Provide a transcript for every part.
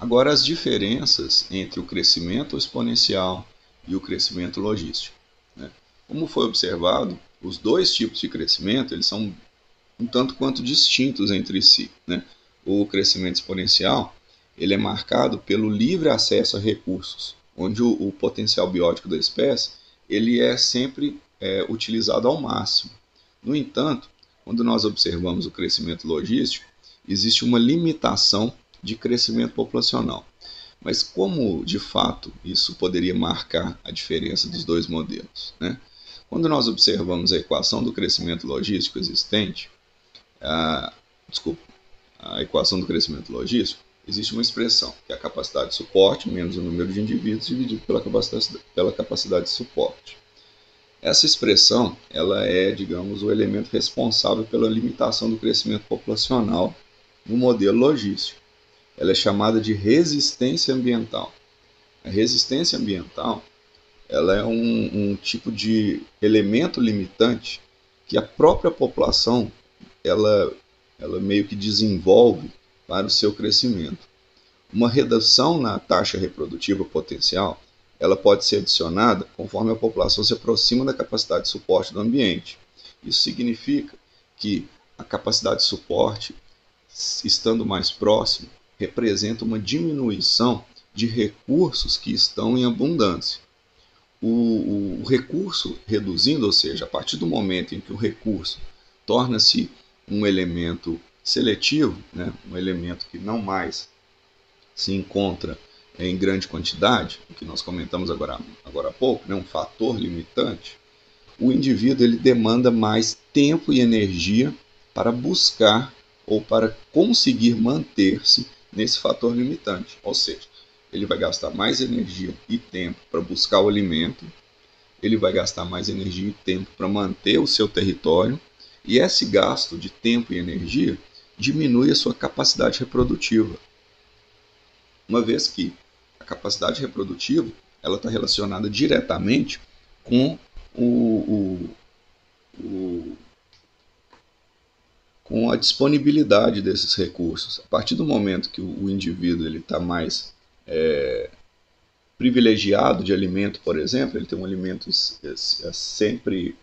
Agora, as diferenças entre o crescimento exponencial e o crescimento logístico, né? Como foi observado, os dois tipos de crescimento eles são um tanto quanto distintos entre si, né? O crescimento exponencial ele é marcado pelo livre acesso a recursos, onde o potencial biótico da espécie ele é sempre utilizado ao máximo. No entanto, quando nós observamos o crescimento logístico, existe uma limitação de crescimento populacional. Mas como, de fato, isso poderia marcar a diferença dos dois modelos, né? Quando nós observamos a equação do crescimento logístico existente, a, desculpa, a equação do crescimento logístico, existe uma expressão, que é a capacidade de suporte menos o número de indivíduos dividido pela capacidade de suporte. Essa expressão ela é, digamos, o elemento responsável pela limitação do crescimento populacional no modelo logístico. Ela é chamada de resistência ambiental. A resistência ambiental ela é um tipo de elemento limitante que a própria população ela meio que desenvolve para o seu crescimento. Uma redução na taxa reprodutiva potencial ela pode ser adicionada conforme a população se aproxima da capacidade de suporte do ambiente. Isso significa que a capacidade de suporte, estando mais próxima, representa uma diminuição de recursos que estão em abundância. O recurso reduzindo, ou seja, a partir do momento em que o recurso torna-se um elemento seletivo, né, um elemento que não mais se encontra em grande quantidade, o que nós comentamos agora há pouco, né, um fator limitante, o indivíduo ele demanda mais tempo e energia para buscar ou para conseguir manter-se nesse fator limitante. Ou seja, ele vai gastar mais energia e tempo para buscar o alimento, ele vai gastar mais energia e tempo para manter o seu território, e esse gasto de tempo e energia diminui a sua capacidade reprodutiva. Uma vez que a capacidade reprodutiva ela está relacionada diretamente com com a disponibilidade desses recursos. A partir do momento que o indivíduo está mais privilegiado de alimento, por exemplo, ele tem um alimento sempre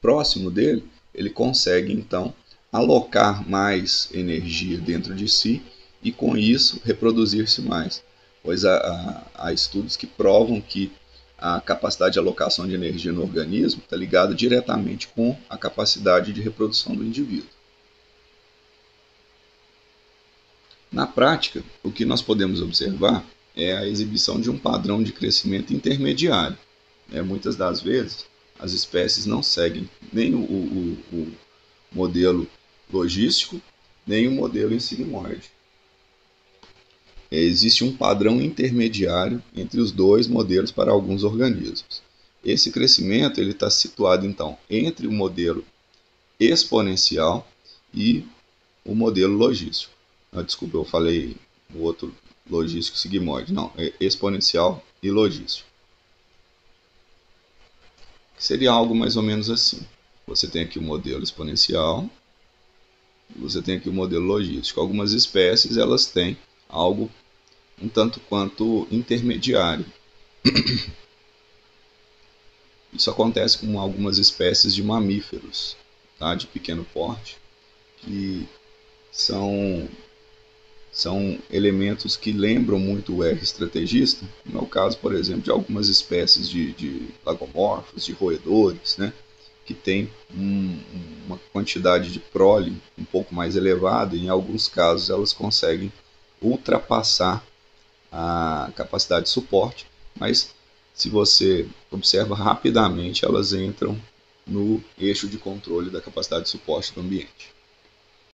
próximo dele, ele consegue então alocar mais energia dentro de si e com isso reproduzir-se mais, pois há estudos que provam que a capacidade de alocação de energia no organismo está ligada diretamente com a capacidade de reprodução do indivíduo. Na prática, o que nós podemos observar é a exibição de um padrão de crescimento intermediário. Muitas das vezes, as espécies não seguem nem o modelo logístico, nem o modelo em sigmoide. Existe um padrão intermediário entre os dois modelos para alguns organismos. Esse crescimento está situado, então, entre o modelo exponencial e o modelo logístico. Desculpa, eu falei o outro logístico sigmoide. Não, é exponencial e logístico. Seria algo mais ou menos assim. Você tem aqui o modelo exponencial, você tem aqui o modelo logístico. Algumas espécies elas têm algo um tanto quanto intermediário. Isso acontece com algumas espécies de mamíferos, tá, de pequeno porte, que são elementos que lembram muito o R estrategista, como é o caso, por exemplo, de algumas espécies de lagomorfos, de roedores, né, que têm uma quantidade de prole um pouco mais elevada e em alguns casos elas conseguem ultrapassar a capacidade de suporte, mas se você observa rapidamente elas entram no eixo de controle da capacidade de suporte do ambiente.